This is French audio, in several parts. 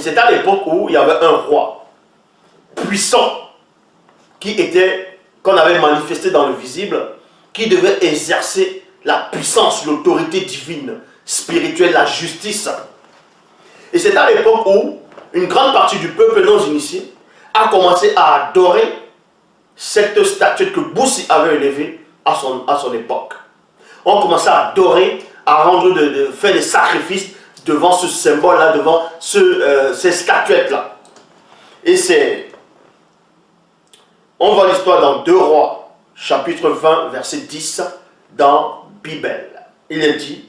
Et c'est à l'époque où il y avait un roi puissant qu'on avait manifesté dans le visible, qui devait exercer la puissance, l'autorité divine, spirituelle, la justice. Et c'est à l'époque où une grande partie du peuple non initié a commencé à adorer cette statuette que Boussi avait élevée à son époque. On commençait à adorer, à rendre, faire des sacrifices devant ce symbole-là, devant ces statuettes-là. Et on voit l'histoire dans 2 Rois, chapitre 20, verset 10, dans Bible. Il est dit,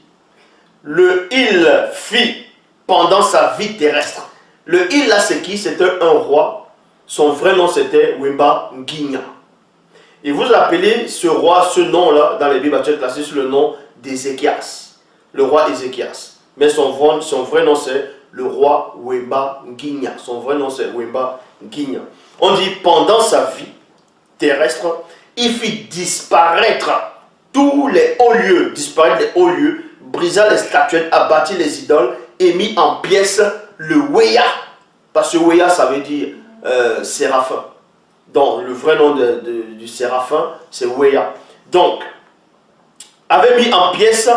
il fit pendant sa vie terrestre. Le il là, c'est qui? C'était un roi. Son vrai nom, c'était Wemba Nginya. Et vous appelez ce roi, ce nom-là, dans les Bibles actuelles classées sous le nom d'Ézéchias. Le roi Ézéchias. Mais son vrai nom, c'est le roi Wemba Nginya. Son vrai nom, c'est Wemba Nginya. On dit, pendant sa vie terrestre, il fit disparaître tous les hauts lieux, brisa les statuettes, abattit les idoles et mit en pièces le Weya. Parce que Weya, ça veut dire séraphin. Donc, le vrai nom du séraphin, c'est Weya. Donc, avait mis en pièces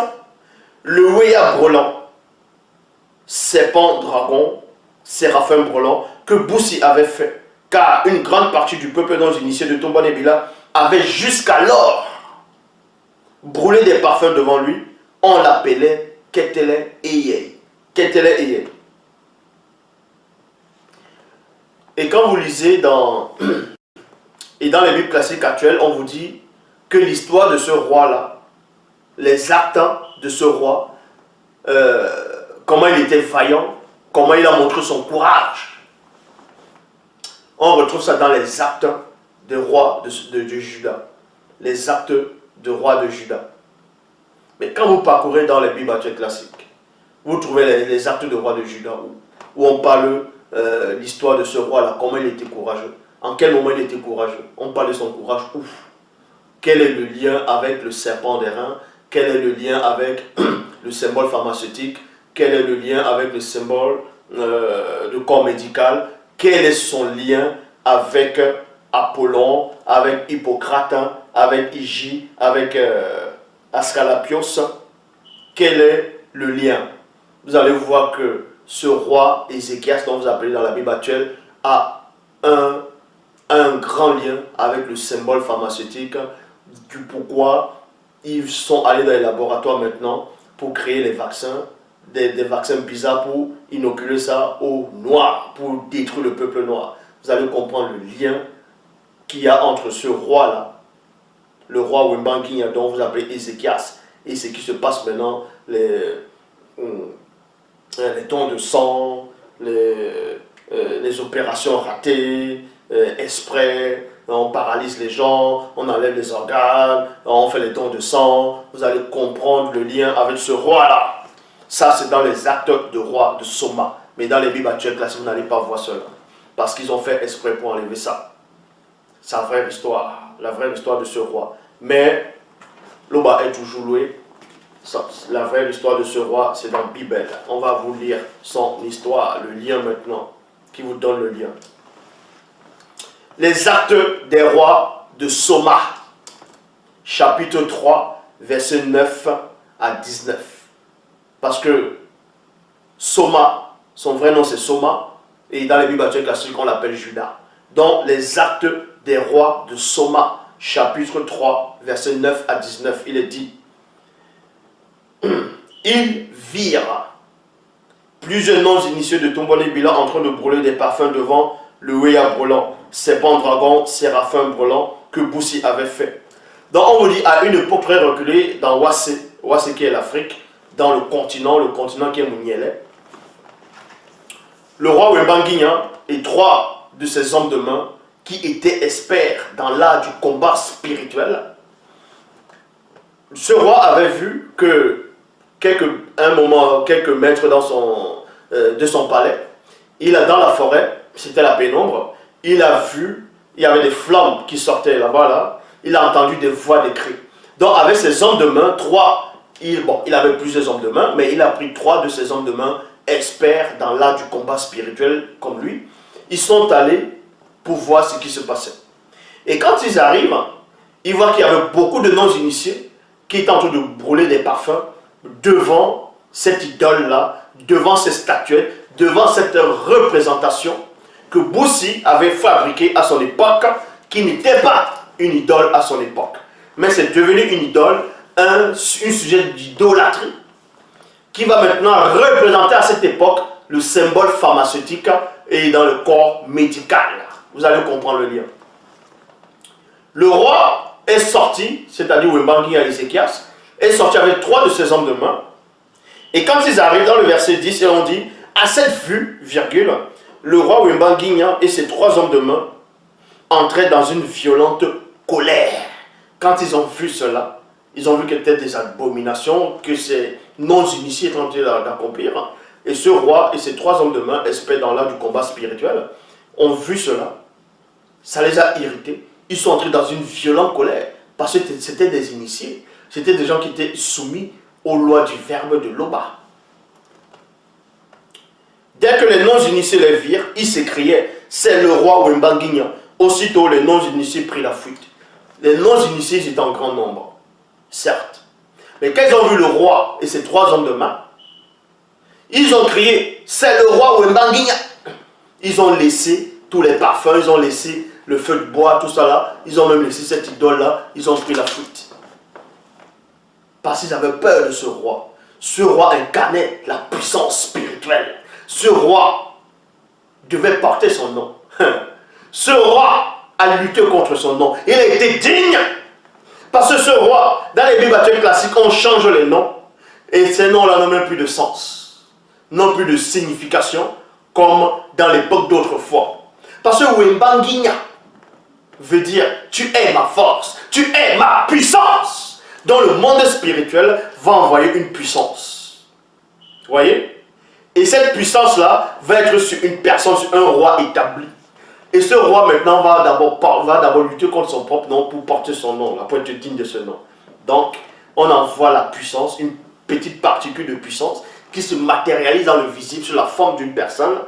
le Weya brelan, serpent dragon, séraphin brelan, que Boussi avait fait. Car une grande partie du peuple non initié de Tombo-Nebila avait jusqu'alors brûlé des parfums devant lui. On l'appelait Ketele Eye. Ketele Eye. Et quand vous lisez dans les Bibles classiques actuelles, on vous dit que l'histoire de ce roi-là, les actes de ce roi, comment il était vaillant, comment il a montré son courage. On retrouve ça dans les actes de roi de Juda. Les actes de roi de Juda. Mais quand vous parcourez dans les Bibles actuelles classiques, vous trouvez les actes de roi de Juda où on parle l'histoire de ce roi-là, comment il était courageux. En quel moment il était courageux? On parle de son courage, ouf. Quel est le lien avec le serpent des reins? Quel est le lien avec le symbole pharmaceutique? Quel est le lien avec le symbole de corps médical? Quel est son lien avec Apollon, avec Hippocrate, avec Hygie, avec Ascalapios? Quel est le lien? Vous allez voir que ce roi Ézéchias, dont vous appelez dans la Bible actuelle, a un grand lien avec le symbole pharmaceutique, du pourquoi ils sont allés dans les laboratoires maintenant pour créer les vaccins, des vaccins bizarres pour inoculer ça aux Noirs, pour détruire le peuple noir. Vous allez comprendre le lien qu'il y a entre ce roi-là, le roi Wemba Nginya, dont vous appelez Ézéchias, et ce qui se passe maintenant, les dons de sang, les opérations ratées, exprès, on paralyse les gens, on enlève les organes, on fait les dons de sang. Vous allez comprendre le lien avec ce roi-là. Ça, c'est dans les actes de roi de Soma. Mais dans les Bibles actuelles classiques, vous n'allez pas voir cela. Parce qu'ils ont fait exprès pour enlever ça. C'est la vraie histoire de ce roi. Mais, l'Oba est toujours loué. La vraie histoire de ce roi, c'est dans la Bible. On va vous lire son histoire, le lien maintenant, qui vous donne le lien. Les actes des rois de Soma, chapitre 3, verset 9 à 19. Parce que Soma, son vrai nom c'est Soma, et dans les Bibles actuelles classiques, on l'appelle Juda. Donc, les actes des rois de Soma, chapitre 3, verset 9 à 19, il est dit: ils virent plusieurs non-initiés de Tombo-Nebila en train de brûler des parfums devant le Weya brûlant, serpent dragon, séraphin brûlant, que Boussi avait fait. Donc on vous dit, à une époque très reculée, dans Wassé qui est l'Afrique, dans le continent qui est Mounielé, le roi Wemba Nginya et 3 de ses hommes de main, qui étaient experts dans l'art du combat spirituel, ce roi avait vu que quelques mètres de son palais, dans la forêt, c'était la pénombre, il a vu, il y avait des flammes qui sortaient là-bas, là, il a entendu des voix, des cris. Donc avec ses hommes de main, il avait plusieurs hommes de main, mais il a pris 3 de ses hommes de main experts dans l'art du combat spirituel comme lui, ils sont allés pour voir ce qui se passait. Et quand ils arrivent, ils voient qu'il y avait beaucoup de non-initiés qui étaient en train de brûler des parfums devant cette idole-là, devant ces statuettes, devant cette représentation que Boussi avait fabriquée à son époque, qui n'était pas une idole à son époque. Mais c'est devenu une idole, un sujet d'idolâtrie, qui va maintenant représenter à cette époque le symbole pharmaceutique et dans le corps médical. Vous allez comprendre le lien. Le roi est sorti, c'est-à-dire Wembangui à Ézéchias, est sorti avec 3 de ses hommes de main. Et quand ils arrivent dans le verset 10, et on dit, à cette vue, virgule, le roi Wembangui et ses 3 hommes de main entraient dans une violente colère. Quand ils ont vu cela, ils ont vu que c'était des abominations, que ces non-initiés étaient en train d'accomplir. Et ce roi et ses 3 hommes de main, experts dans l'art du combat spirituel, ont vu cela. Ça les a irrités. Ils sont entrés dans une violente colère parce que c'était des initiés. C'était des gens qui étaient soumis aux lois du verbe de Loba. Dès que les non-initiés les virent, ils s'écriaient, c'est le roi Wembangui. Aussitôt, les non-initiés prirent la fuite. Les non-initiés étaient en grand nombre, certes. Mais quand ils ont vu le roi et ses 3 hommes de main, ils ont crié, c'est le roi Wembangui. Ils ont laissé tous les parfums, ils ont laissé le feu de bois, tout ça là. Ils ont même laissé cette idole-là, ils ont pris la fuite. Parce qu'ils avaient peur de ce roi. Ce roi incarnait la puissance spirituelle. Ce roi devait porter son nom. Ce roi a lutté contre son nom. Il a été digne. Parce que ce roi, dans les bibliothèques classiques, on change les noms. Et ces noms-là n'ont même plus de sens. N'ont plus de signification, comme dans l'époque d'autrefois. Parce que Wembangui veut dire, tu es ma force, tu es ma puissance. Dans le monde spirituel, va envoyer une puissance. Vous voyez? Et cette puissance-là va être sur une personne, sur un roi établi. Et ce roi maintenant va d'abord lutter contre son propre nom pour porter son nom, pour être digne de ce nom. Donc, on envoie la puissance, une petite particule de puissance qui se matérialise dans le visible sur la forme d'une personne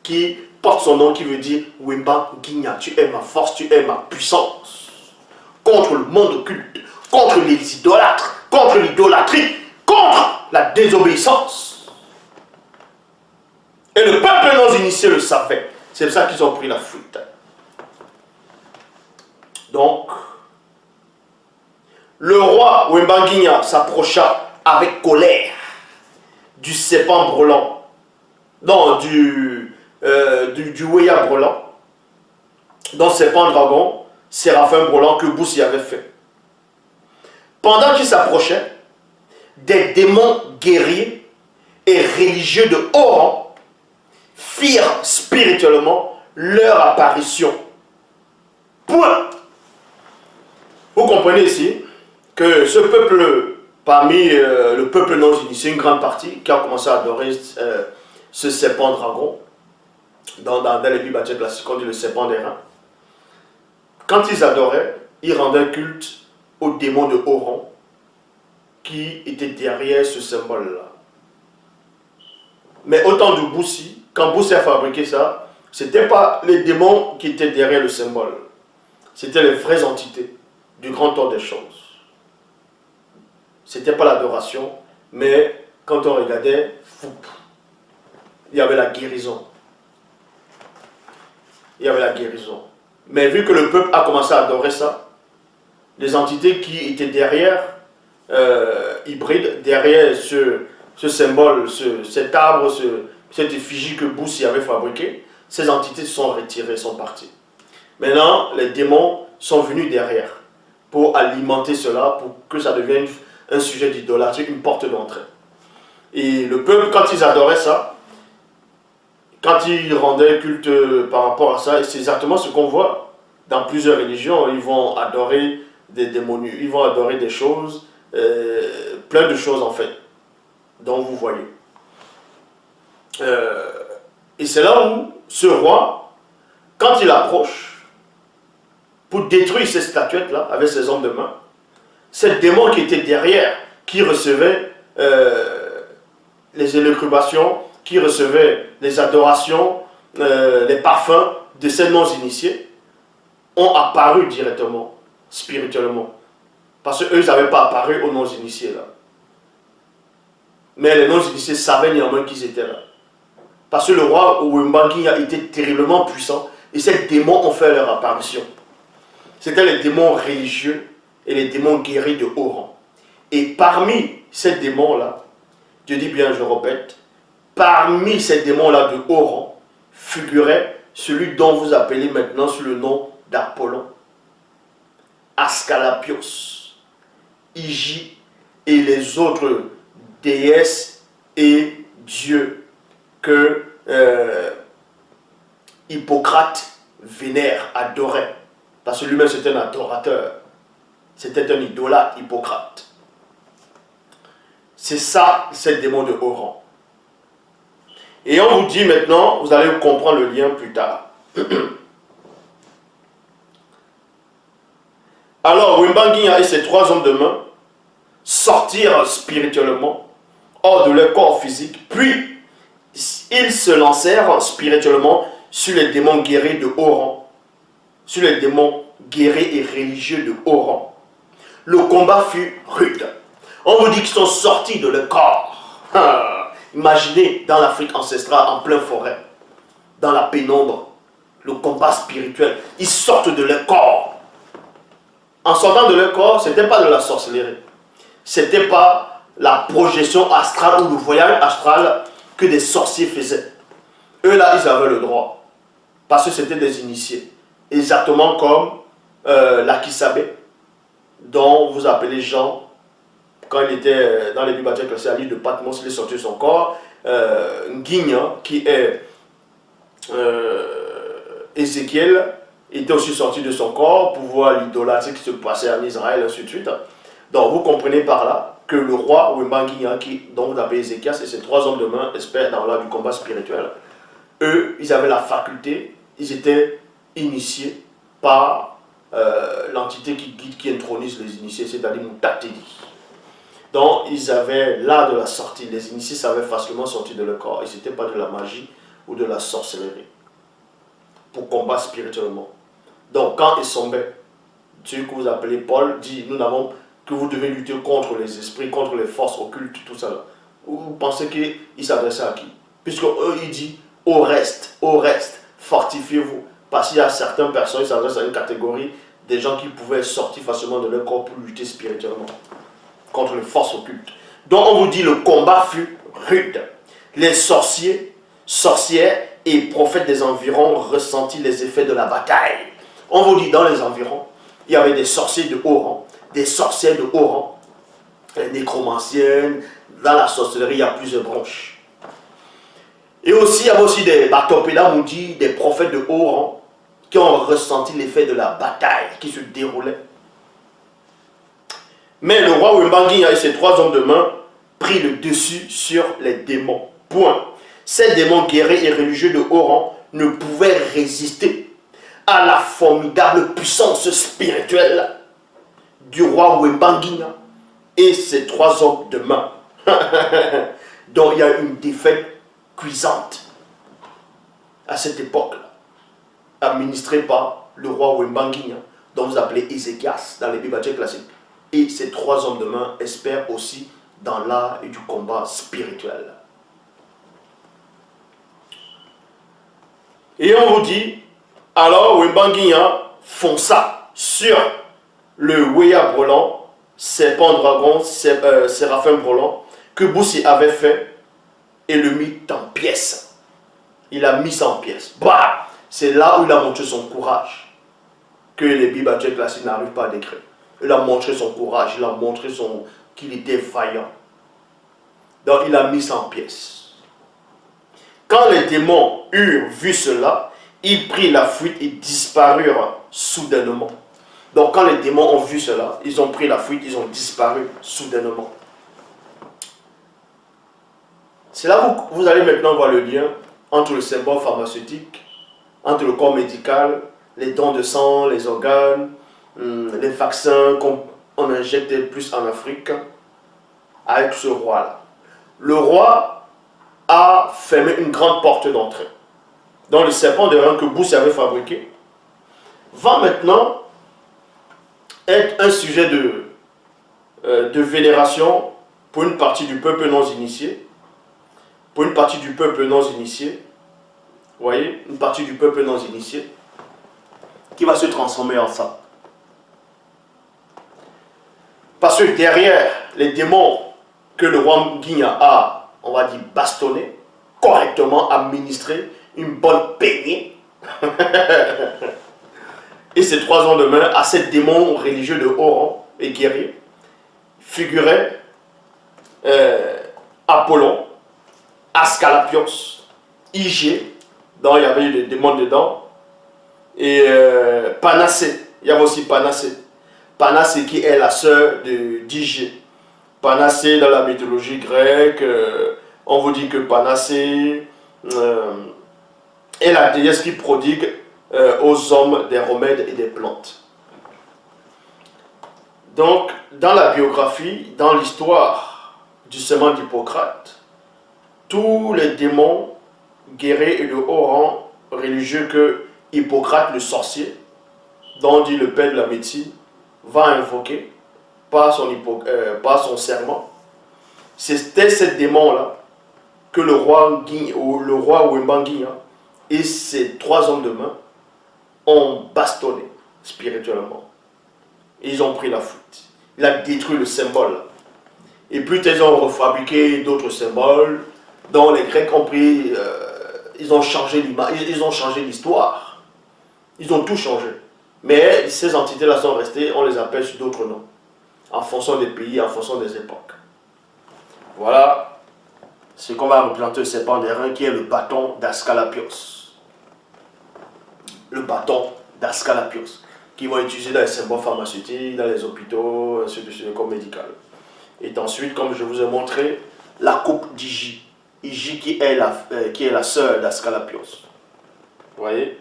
qui porte son nom, qui veut dire Wembangui, tu es ma force, tu es ma puissance. Contre le monde occulte, contre les idolâtres, contre l'idolâtrie, contre la désobéissance. Et le peuple non initié le savait. C'est pour ça qu'ils ont pris la fuite. Donc, le roi Wembangui s'approcha avec colère du serpent brûlant, non, du Weya brûlant, dans serpent dragon, séraphin brûlant que Boussi avait fait. Pendant qu'il s'approchait, des démons guerriers et religieux de haut rang firent spirituellement leur apparition. Point. Vous comprenez ici que ce peuple, parmi le peuple non initié, une grande partie qui a commencé à adorer ce serpent dragon, dans les bibliothèques classiques, on dit le serpent des reins. Quand ils adoraient, ils rendaient culte aux démons de haut rang qui étaient derrière ce symbole-là. Mais au temps de Boussi, quand Boussi a fabriqué ça, ce n'était pas les démons qui étaient derrière le symbole. C'était les vraies entités du grand ordre des choses. Ce n'était pas l'adoration, mais quand on regardait, il y avait la guérison. Il y avait la guérison. Mais vu que le peuple a commencé à adorer ça, les entités qui étaient derrière, hybrides, derrière ce symbole, cet arbre, cette effigie que Boussi avait fabriquée, ces entités se sont retirées, sont parties. Maintenant, les démons sont venus derrière pour alimenter cela, pour que ça devienne un sujet d'idolâtrie, une porte d'entrée. Et le peuple, quand ils adoraient ça, quand ils rendaient culte par rapport à ça, et c'est exactement ce qu'on voit dans plusieurs religions, ils vont adorer des démonies, ils vont adorer des choses, plein de choses en fait, dont vous voyez. Et c'est là où ce roi, quand il approche, pour détruire ces statuettes-là, avec ses hommes de main, ces démons qui étaient derrière, qui recevaient les élucubrations, qui recevaient les adorations, les parfums de ces non-initiés, ont apparu directement, spirituellement. Parce qu'eux, ils n'avaient pas apparu aux non-initiés là. Mais les non-initiés savaient néanmoins qu'ils étaient là. Parce que le roi Wembangui a été terriblement puissant et ces démons ont fait leur apparition. C'était les démons religieux et les démons guéris de haut rang. Et parmi ces démons-là, je dis bien, je répète, parmi ces démons-là de haut rang, figurait celui dont vous appelez maintenant sous le nom d'Apollon, Ascalapios, Igi et les autres déesses et dieux que Hippocrate vénère, adorait. Parce que lui-même c'était un adorateur. C'était un idolâtre, Hippocrate. C'est ça, ces démons de haut rang. Et on vous dit maintenant, vous allez comprendre le lien plus tard. Alors, Wembangui et ses 3 hommes de main sortirent spirituellement hors de leur corps physique, puis ils se lancèrent spirituellement sur les démons guéris de haut rang, sur les démons guéris et religieux de haut rang. Le combat fut rude. On vous dit qu'ils sont sortis de leur corps. Imaginez dans l'Afrique ancestrale, en pleine forêt, dans la pénombre, le combat spirituel. Ils sortent de leur corps. En sortant de leur corps, ce n'était pas de la sorcellerie. Ce n'était pas la projection astrale ou le voyage astral que des sorciers faisaient. Eux là, ils avaient le droit. Parce que c'était des initiés. Exactement comme l'Akisabé, dont vous appelez Jean, quand il était dans les bibliothèques classées à l'île de Patmos, il est sorti de son corps. Nguigna, qui est Ézéchiel, était aussi sorti de son corps pour voir l'idolâtrie qui se passait en Israël, ainsi de suite. Donc vous comprenez par là que le roi Wembangui, dont vous appelez Ézéchias, et ses 3 hommes de main, experts dans l'art du combat spirituel, eux, ils avaient la faculté, ils étaient initiés par l'entité qui guide, qui intronise les initiés, c'est-à-dire Moutatedi. Donc, ils avaient l'art de la sortie. Les initiés savaient facilement sortir de leur corps. Et ce n'était pas de la magie ou de la sorcellerie. Pour combattre spirituellement. Donc, quand ils tombaient, celui que vous appelez Paul dit, nous n'avons que vous devez lutter contre les esprits, contre les forces occultes, tout ça. Vous pensez qu'il s'adressait à qui? Puisque eux, il dit, au reste, fortifiez-vous. Parce qu'il y a certaines personnes, ils s'adressent à une catégorie des gens qui pouvaient sortir facilement de leur corps pour lutter spirituellement contre les forces occultes. Donc on vous dit le combat fut rude. Les sorciers, sorcières et prophètes des environs ressentirent les effets de la bataille. On vous dit dans les environs, il y avait des sorciers de haut rang, des sorcières de haut rang, les nécromanciennes. Dans la sorcellerie, il y a plusieurs branches. Et aussi, il y avait aussi des Batopéda, on dit, des prophètes de haut rang qui ont ressenti l'effet de la bataille qui se déroulait. Mais le roi Wembangui et ses 3 hommes de main prit le dessus sur les démons. Point. Ces démons guerriers et religieux de haut rang ne pouvaient résister à la formidable puissance spirituelle du roi Wembangui et ses 3 hommes de main. Donc il y a une défaite cuisante à cette époque-là, administrée par le roi Wembangui, dont vous appelez Ézéchias dans les bibliothèques classiques. Et ces 3 hommes de main espèrent aussi dans l'art et du combat spirituel. Et on vous dit, alors Wembangui fonça sur le Weya Brelan, serpent dragon, séraphin Brelan, que Boussi avait fait et le mit en pièces. Il a mis ça en pièces. Bah, c'est là où il a montré son courage, que les bibliothèques classiques n'arrivent pas à décrire. Il a montré son courage, il a montré qu'il était vaillant. Donc il a mis ça en pièces. Quand les démons eurent vu cela, ils prirent la fuite et disparurent soudainement. Donc quand les démons ont vu cela, ils ont pris la fuite, ils ont disparu soudainement. C'est là où vous allez maintenant voir le lien entre le symbole pharmaceutique, entre le corps médical, les dons de sang, les organes, les vaccins qu'on injecte plus en Afrique, avec ce roi-là. Le roi a fermé une grande porte d'entrée. Donc le serpent de rein que Bous avait fabriqué va maintenant être un sujet de vénération pour une partie du peuple non initié. Pour une partie du peuple non initié. Vous voyez, une partie du peuple non initié qui va se transformer en ça. Parce que derrière les démons que le roi Guigna a, on va dire, bastonné, correctement administré, une bonne peignée, et ces 3 hommes de main, à ces démons religieux de haut rang et guerriers, figuraient Apollon, Ascalapios, Igée, dont il y avait eu des démons dedans, et Panacée. Il y avait aussi Panacée. Panacée qui est la sœur d'Igée. Panacée dans la mythologie grecque, on vous dit que Panacée est la déesse qui prodigue aux hommes des remèdes et des plantes. Donc, dans la biographie, dans l'histoire du serment d'Hippocrate, tous les démons guerriers et de haut rang religieux que Hippocrate, le sorcier, dont dit le père de la médecine, va invoquer par son serment, c'était ces démons-là que le roi Wembangui et ses 3 hommes de main ont bastonné spirituellement. Ils ont pris la fuite. Il a détruit le symbole. Et puis ils ont refabriqué d'autres symboles dont les Grecs ont pris, ils ont changé l'image, ils ont changé l'histoire. Ils ont tout changé. Mais ces entités-là sont restées, on les appelle sous d'autres noms, en fonction des pays, en fonction des époques. Voilà ce qu'on va représenter au serpent des reins, qui est le bâton d'Ascalapios. Le bâton d'Ascalapios, qui vont utiliser dans les symboles pharmaceutiques, dans les hôpitaux, ainsi de suite, comme médical. Et ensuite, comme je vous ai montré, la coupe d'Hygie. Hygie qui est la sœur d'Ascalapios. Vous voyez?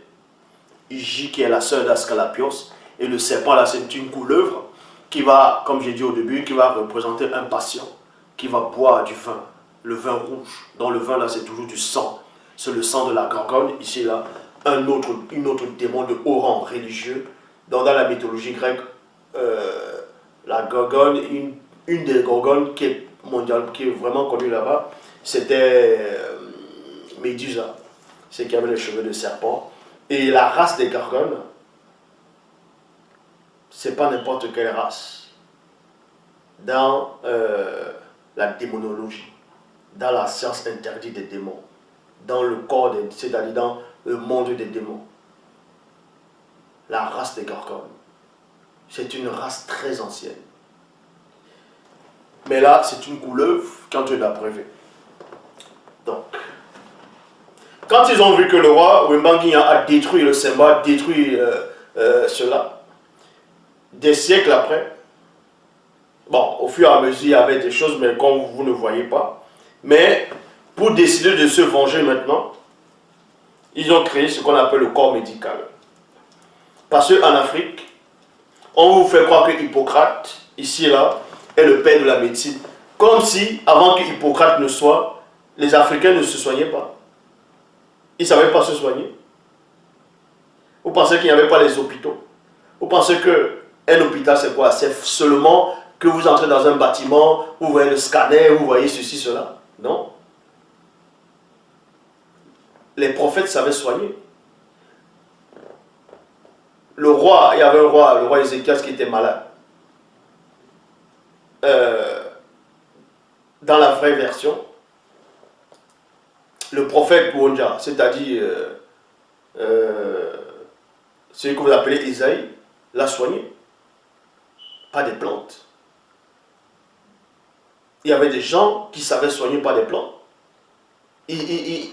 Hygie qui est la sœur d'Ascalapios. Et le serpent là, c'est une couleuvre qui va, comme j'ai dit au début, qui va représenter un patient qui va boire du vin, le vin rouge. Dans le vin là, c'est toujours du sang. C'est le sang de la gorgone. Ici là, une autre démon de haut rang religieux. Dans la mythologie grecque, la gorgone, une des gorgones qui est mondiale, qui est vraiment connue là-bas, c'était Médusa, c'est qui avait les cheveux de serpent. Et la race des gorgones, c'est pas n'importe quelle race. Dans la démonologie, dans la science interdite des démons, dans le corps, c'est-à-dire dans le monde des démons, la race des gorgones, c'est une race très ancienne. Mais là, c'est une couleuvre quand tu l'as prévu. Donc, quand ils ont vu que le roi Wembangui a détruit le symbole, a détruit cela, des siècles après, bon, au fur et à mesure, il y avait des choses, mais comme vous ne voyez pas, mais pour décider de se venger maintenant, ils ont créé ce qu'on appelle le corps médical. Parce qu'en Afrique, on vous fait croire que Hippocrate, ici et là, est le père de la médecine. Comme si, avant que Hippocrate ne soit, les Africains ne se soignaient pas. Ils ne savaient pas se soigner. Vous pensez qu'il n'y avait pas les hôpitaux? Vous pensez qu'un hôpital, c'est quoi? C'est seulement que vous entrez dans un bâtiment, vous voyez le scanner, vous voyez ceci, cela. Non. Les prophètes savaient soigner. Le roi, il y avait un roi, le roi Ézéchias qui était malade. Dans la vraie version, le prophète Bouondja, c'est-à-dire celui que vous appelez Isaïe, l'a soigné. Pas des plantes. Il y avait des gens qui savaient soigner par des plantes. Ils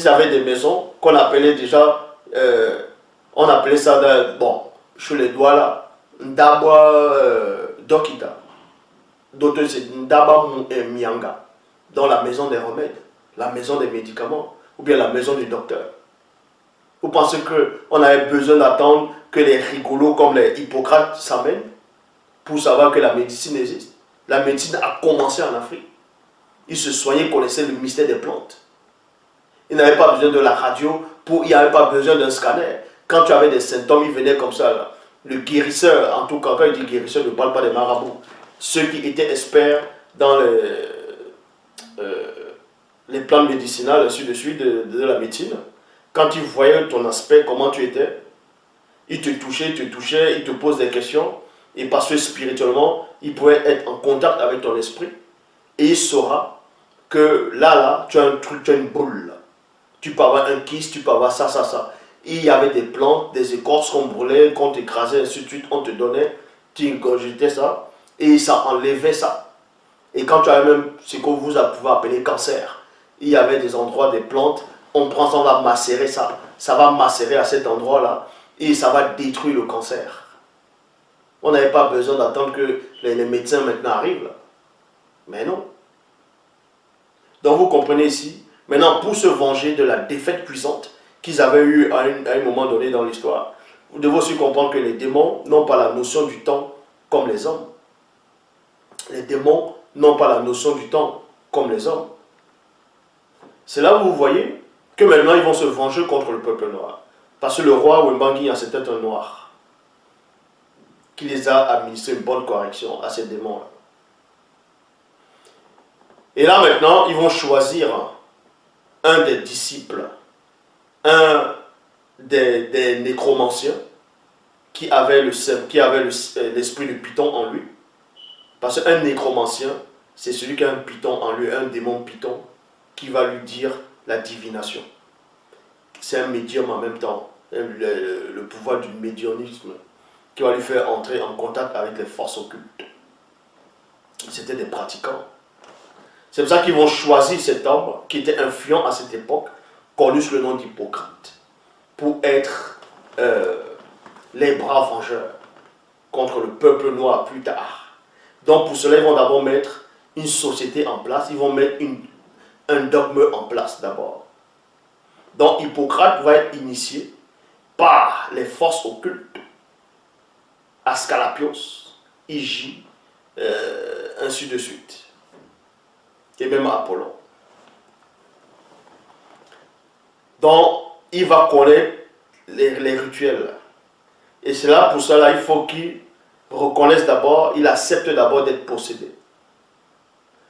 avaient des maisons qu'on appelait déjà, on appelait ça, bon, sur les doigts là, Ndabwa Dokita. D'autres c'est Ndaba Mianga, dans la maison des remèdes, la maison des médicaments, ou bien la maison du docteur. Vous pensez qu'on avait besoin d'attendre que les rigolos comme les Hippocrates s'amènent pour savoir que la médecine existe? La médecine a commencé en Afrique. ils se soignaient, connaissaient le mystère des plantes. Ils n'avaient pas besoin de la radio, il n'y avait pas besoin d'un scanner. Quand tu avais des symptômes, ils venaient comme ça. Là. Le guérisseur, en tout cas, quand il dit guérisseur, ne parle pas des marabouts. Ceux qui étaient experts dans les plantes médicinales, ainsi de suite, de la médecine, quand ils voyaient ton aspect, comment tu étais, ils te touchaient, ils te posent des questions, et parce que spirituellement, ils pouvaient être en contact avec ton esprit, et il saura que là, tu as un truc, tu as une boule. Là. Tu peux avoir un kyste, tu peux avoir ça, ça, ça. Et il y avait des plantes, des écorces qu'on brûlait, qu'on t'écrasait, ainsi de suite, on te donnait, tu ingurgitais ça, et ça enlevait ça. Et quand tu avais même ce que vous pouvez appeler cancer, il y avait des endroits, des plantes, on prend ça, on va macérer ça. Ça va macérer à cet endroit-là, et ça va détruire le cancer. On n'avait pas besoin d'attendre que les médecins maintenant arrivent. Là. Mais non. Donc vous comprenez ici, maintenant pour se venger de la défaite puissante qu'ils avaient eue à un moment donné dans l'histoire, vous devez aussi comprendre que les démons n'ont pas la notion du temps comme les hommes. Les démons n'ont pas la notion du temps comme les hommes. C'est là où vous voyez que maintenant ils vont se venger contre le peuple noir. Parce que le roi Wembangui, c'était un noir qui les a administré une bonne correction à ces démons-là. Et là maintenant, ils vont choisir un des disciples, un des nécromanciens qui avait l'esprit de Python en lui. Parce qu'un nécromancien, c'est celui qui a un Python en lui, un démon Python, qui va lui dire la divination. C'est un médium en même temps, le pouvoir du médiumisme, qui va lui faire entrer en contact avec les forces occultes. C'était des pratiquants. C'est pour ça qu'ils vont choisir cet homme qui était influent à cette époque, connu sous le nom d'Hippocrate, pour être les bras vengeurs contre le peuple noir plus tard. Donc pour cela, ils vont d'abord mettre une société en place, ils vont mettre un dogme en place d'abord. Donc Hippocrate va être initié par les forces occultes, Ascalapios, Hygie, ainsi de suite. Et même Apollon. Donc, il va connaître les rituels. Et c'est là, pour cela, il faut qu'il reconnaisse d'abord, il accepte d'abord d'être possédé.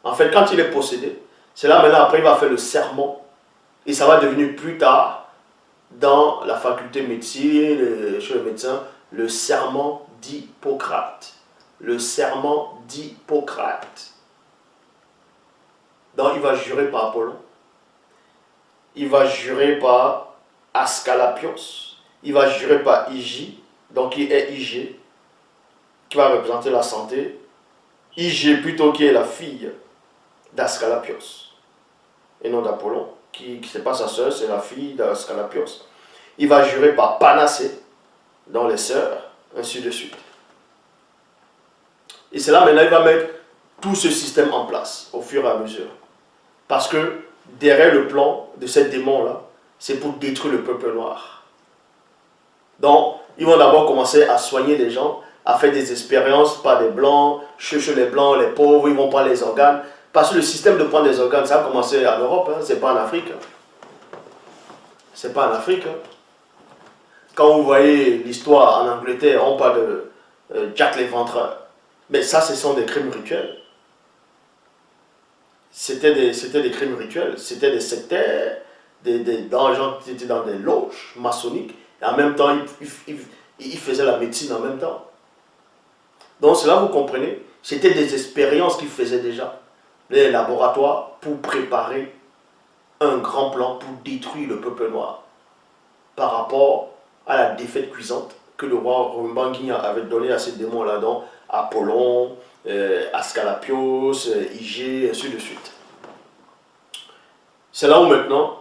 En fait, quand il est possédé, c'est là maintenant, après, il va faire le serment. Et ça va devenir plus tard, dans la faculté de médecine, chez le médecin, le serment d'Hippocrate. Le serment d'Hippocrate. Donc il va jurer par Apollon, il va jurer par Ascalapios, il va jurer par Hygie, donc qui est Hygie, qui va représenter la santé, Hygie plutôt qui est la fille d'Ascalapios, et non d'Apollon, qui n'est pas sa sœur, c'est la fille d'Ascalapios. Il va jurer par Panacée, dans les sœurs, ainsi de suite. Et c'est là maintenant il va mettre tout ce système en place, au fur et à mesure. Parce que derrière le plan de ces démons-là, c'est pour détruire le peuple noir. Donc, ils vont d'abord commencer à soigner les gens, à faire des expériences par des blancs, chez les blancs, les pauvres, ils vont prendre les organes. Parce que le système de prendre des organes, ça a commencé en Europe, hein, c'est pas en Afrique. C'est pas en Afrique. Hein. Quand vous voyez l'histoire en Angleterre, on parle de Jack l'Éventreur. Mais ça, ce sont des crimes rituels. C'était des crimes rituels, c'était des sectaires, des gens qui étaient dans des loges maçonniques, et en même temps, ils faisaient la médecine en même temps. Donc, cela, vous comprenez, c'était des expériences qu'ils faisaient déjà, les laboratoires, pour préparer un grand plan pour détruire le peuple noir, par rapport à la défaite cuisante que le roi Wembangui avait donnée à ces démons-là, donc Apollon, Ascalapios, Hygie, ainsi de suite. C'est là où maintenant,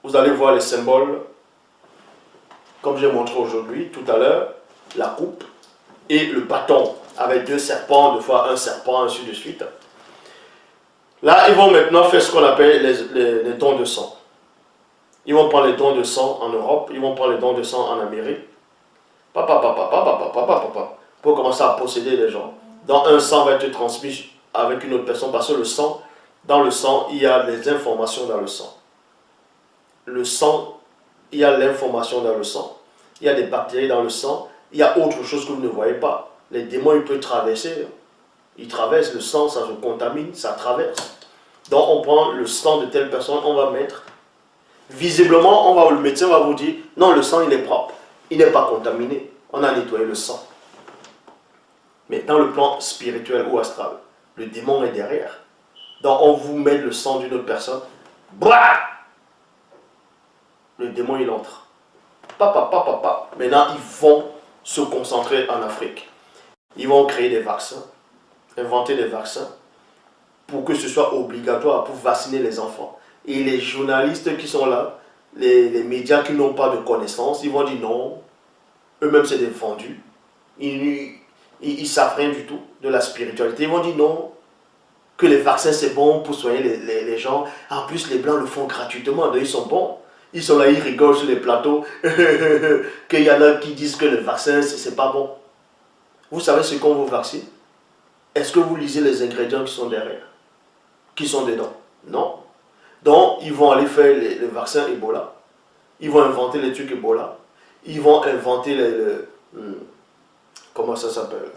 vous allez voir les symboles, comme j'ai montré aujourd'hui, tout à l'heure, la coupe et le bâton, avec deux serpents, deux fois un serpent, ainsi de suite. Là, ils vont maintenant faire ce qu'on appelle les dons de sang. Ils vont prendre les dons de sang en Europe, ils vont prendre les dons de sang en Amérique. Pour commencer à posséder les gens. Donc un sang va être transmis avec une autre personne parce que le sang Dans le sang, il y a des informations dans le sang. Le sang, il y a l'information dans le sang. Il y a des bactéries dans le sang. Il y a autre chose que vous ne voyez pas. Les démons, ils peuvent traverser. Ils traversent le sang, ça se contamine, ça traverse. Donc on prend le sang de telle personne, on va mettre. Visiblement, le médecin va vous dire, non, le sang il est propre, il n'est pas contaminé. On a nettoyé le sang. Mais dans le plan spirituel ou astral, le démon est derrière. Donc on vous met le sang d'une autre personne. Bah, le démon il entre. Maintenant ils vont se concentrer en Afrique. Ils vont créer des vaccins, inventer des vaccins pour que ce soit obligatoire pour vacciner les enfants. Et les journalistes qui sont là, les médias qui n'ont pas de connaissances, ils vont dire non, eux-mêmes c'est des vendus. Ils ne savent rien du tout de la spiritualité. Ils vont dire non, que les vaccins c'est bon pour soigner les gens. En plus les blancs le font gratuitement, donc ils sont bons. Ils sont là, ils rigolent sur les plateaux, qu'il y en a qui disent que le vaccin c'est pas bon. Vous savez ce qu'on vous vaccine? Est-ce que vous lisez les ingrédients qui sont derrière? Qui sont dedans? Non. Donc, ils vont aller faire les vaccins Ebola. Ils vont inventer les trucs Ebola. Ils vont inventer comment ça s'appelle?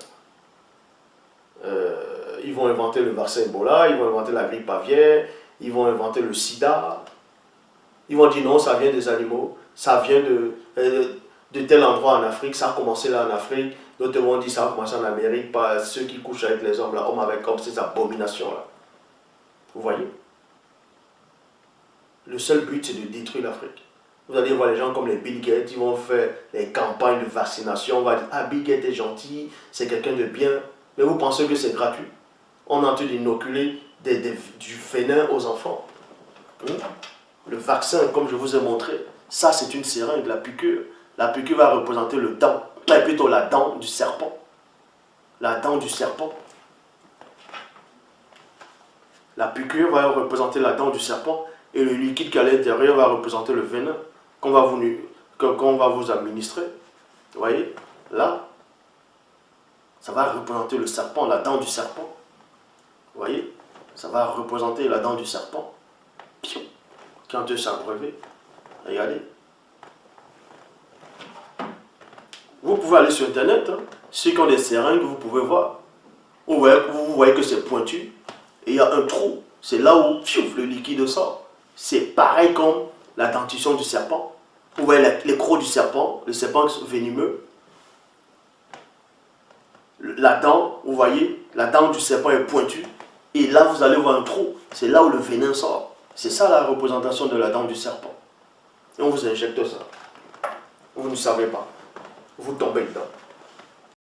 Ils vont inventer le vaccin Ebola, ils vont inventer la grippe aviaire, ils vont inventer le sida. Ils vont dire non, ça vient des animaux, ça vient de tel endroit en Afrique, ça a commencé là en Afrique. D'autres vont dire ça a commencé en Amérique, par ceux qui couchent avec les hommes, là, hommes avec hommes, ces abominations-là. Vous voyez? Le seul but, c'est de détruire l'Afrique. Vous allez voir les gens comme les Bill Gates, ils vont faire les campagnes de vaccination. On va dire, ah, Bill Gates est gentil, c'est quelqu'un de bien. Mais vous pensez que c'est gratuit? On est en train d'inoculer du venin aux enfants. Le vaccin, comme je vous ai montré, ça c'est une seringue, la piqûre. La piqûre va représenter le dent, plutôt la dent du serpent. La dent du serpent. La piqûre va représenter la dent du serpent et le liquide qui est à l'intérieur va représenter le venin qu'on va vous administrer. Vous voyez? Là, ça va représenter le serpent, la dent du serpent. Vous voyez? Ça va représenter la dent du serpent. Quand tu s'abreuver, regardez. Vous pouvez aller sur internet, hein. Ceux qui ont des seringues, vous pouvez voir. Vous voyez que c'est pointu. Et il y a un trou. C'est là où le liquide sort. C'est pareil comme la dentition du serpent. Vous voyez les crocs du serpent, le serpent venimeux. La dent, vous voyez, la dent du serpent est pointue. Et là, vous allez voir un trou. C'est là où le venin sort. C'est ça la représentation de la dent du serpent. Et on vous injecte ça. Vous ne savez pas. Vous tombez dedans.